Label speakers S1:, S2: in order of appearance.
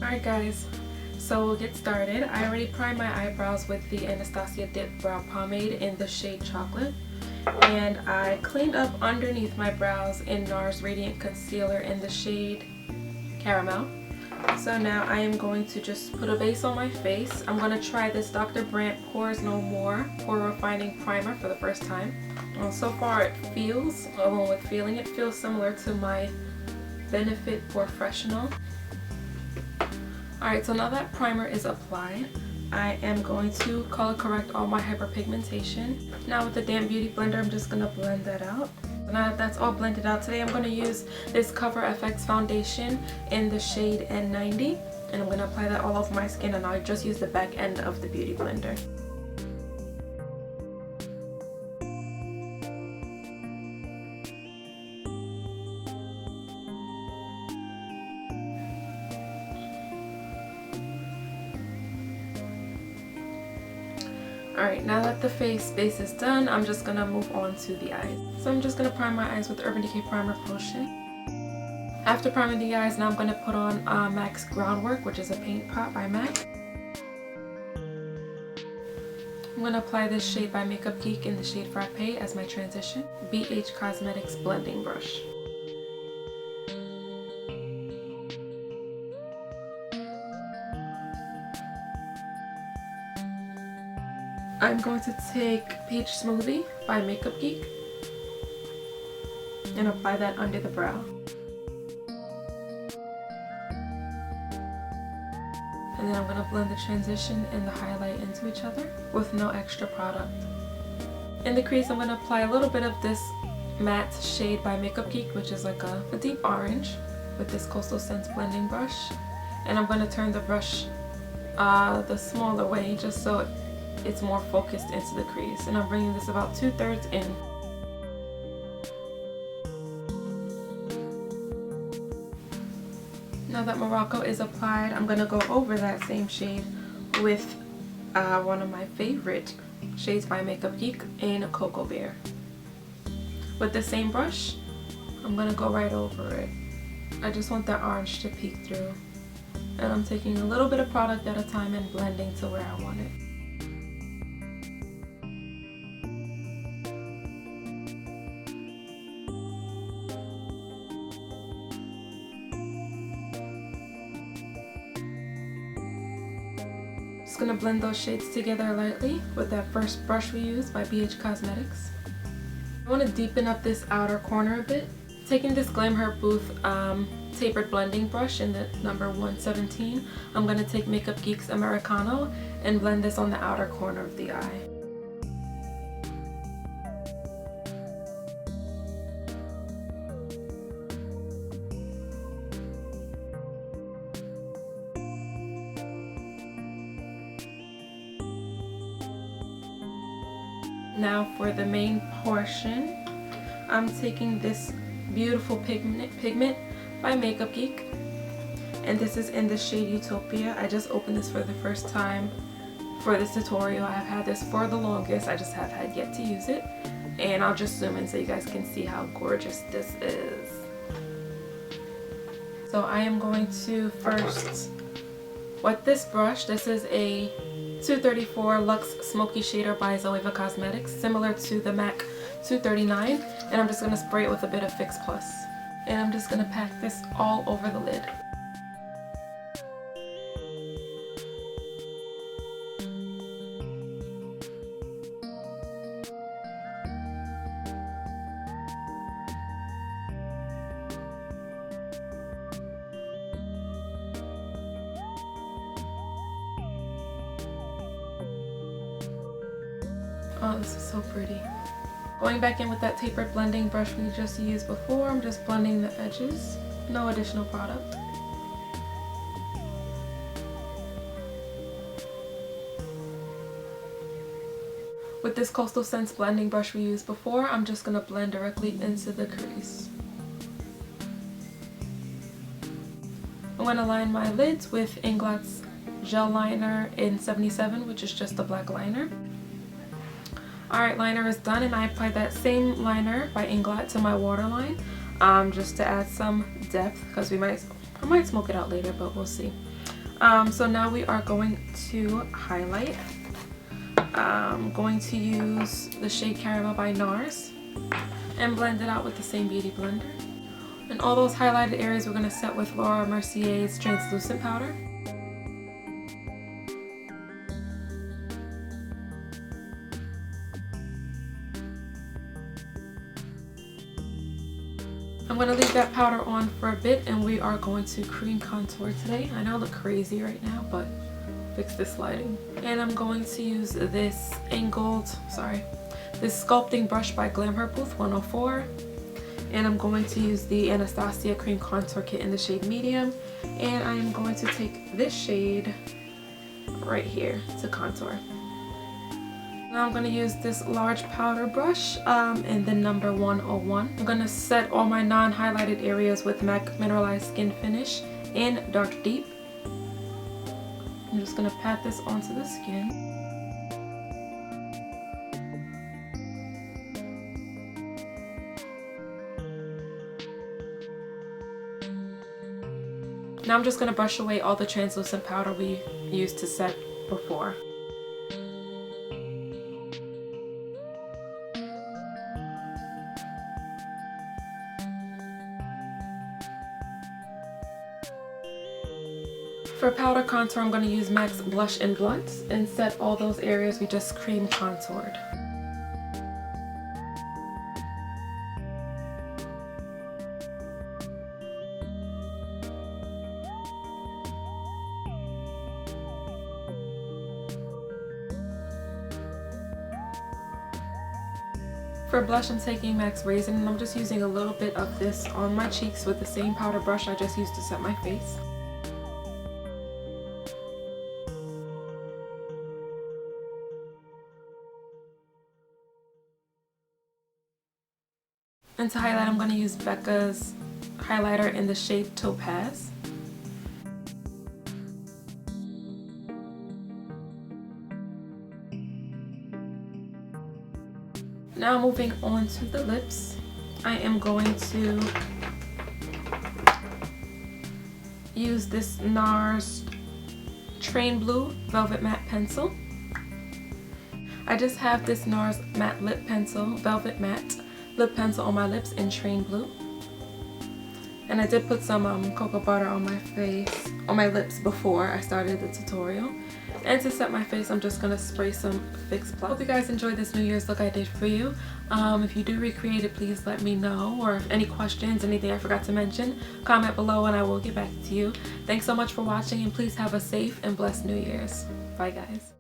S1: Alright guys, so we'll get started. I already primed my eyebrows with the Anastasia Dipbrow Pomade in the shade Chocolate. And I cleaned up underneath my brows in NARS Radiant Concealer in the shade Caramel. So now I am going to just put a base on my face. I'm going to try this Dr. Brandt Pores No More Pore Refining Primer for the first time. So far it feels, along with feeling, it feels similar to my Benefit Professional. Alright, so now that primer is applied, I am going to color correct all my hyperpigmentation. Now with the damp beauty blender, I'm just going to blend that out. So now that that's all blended out, today I'm going to use this Cover FX foundation in the shade N90. And I'm going to apply that all over my skin, and I'll just use the back end of the beauty blender. Alright, now that the face base is done, I'm just going to move on to the eyes. So I'm just going to prime my eyes with Urban Decay Primer Potion. After priming the eyes, now I'm going to put on MAC's Groundwork, which is a paint pot by MAC. I'm going to apply this shade by Makeup Geek in the shade Frappe as my transition. BH Cosmetics Blending Brush. I'm going to take Peach Smoothie by Makeup Geek and apply that under the brow. And then I'm going to blend the transition and the highlight into each other with no extra product. In the crease, I'm going to apply a little bit of this matte shade by Makeup Geek, which is like a deep orange, with this Coastal Scents blending brush. And I'm going to turn the brush the smaller way just so it's more focused into the crease, and I'm bringing this about 2/3 in. Now that Morocco is applied, I'm going to go over that same shade with one of my favorite shades by Makeup Geek in Cocoa Bear. With the same brush, I'm going to go right over it. I just want that orange to peek through, and I'm taking a little bit of product at a time and blending to where I want it. Just gonna blend those shades together lightly with that first brush we used by BH Cosmetics. I want to deepen up this outer corner a bit. Taking this Glam Her Booth tapered blending brush in the number 117, I'm going to take Makeup Geek's Americano and blend this on the outer corner of the eye. Now for the main portion, I'm taking this beautiful pigment by Makeup Geek, and this is in the shade Utopia. I just opened this for the first time for this tutorial. I've had this for the longest, I just have had yet to use it, and I'll just zoom in so you guys can see how gorgeous this is. So I am going to first wet this brush. This is a 234 Luxe Smoky Shader by Zoeva Cosmetics, similar to the MAC 239, and I'm just going to spray it with a bit of Fix Plus. And I'm just going to pack this all over the lid. Oh, this is so pretty. Going back in with that tapered blending brush we just used before, I'm just blending the edges. No additional product. With this Coastal Scents blending brush we used before, I'm just going to blend directly into the crease. I'm going to line my lids with Inglot Gel Liner in 77, which is just a black liner. Alright, liner is done, and I applied that same liner by Inglot to my waterline just to add some depth, because I might smoke it out later, but we'll see. So now we are going to highlight. I'm going to use the shade Caramel by NARS and blend it out with the same beauty blender. And all those highlighted areas we're going to set with Laura Mercier's translucent powder. I'm going to leave that powder on for a bit, and we are going to cream contour today. I know I look crazy right now, but fix this lighting. And I'm going to use this this sculpting brush by Glam Her Booth 104. And I'm going to use the Anastasia Cream Contour Kit in the shade Medium. And I'm going to take this shade right here to contour. Now I'm going to use this large powder brush in the number 101. I'm going to set all my non-highlighted areas with MAC Mineralize Skin Finish in Dark Deep. I'm just going to pat this onto the skin. Now I'm just going to brush away all the translucent powder we used to set before. For powder contour, I'm going to use MAC's Blush and Blunt and set all those areas we just cream contoured. For blush, I'm taking MAC's Raisin, and I'm just using a little bit of this on my cheeks with the same powder brush I just used to set my face. And to highlight, I'm going to use Becca's highlighter in the shade Topaz. Now moving on to the lips, I am going to use this NARS Train Blue Velvet Matte Pencil. I just have this NARS Matte Lip Pencil, Velvet Matte Lip Pencil on my lips in Train Blue. And I did put some cocoa butter on my face, on my lips before I started the tutorial. And to set my face, I'm just going to spray some Fix Plus. Hope you guys enjoyed this New Year's look I did for you. If you do recreate it, please let me know. Or if any questions, anything I forgot to mention, comment below and I will get back to you. Thanks so much for watching, and please have a safe and blessed New Year's. Bye guys.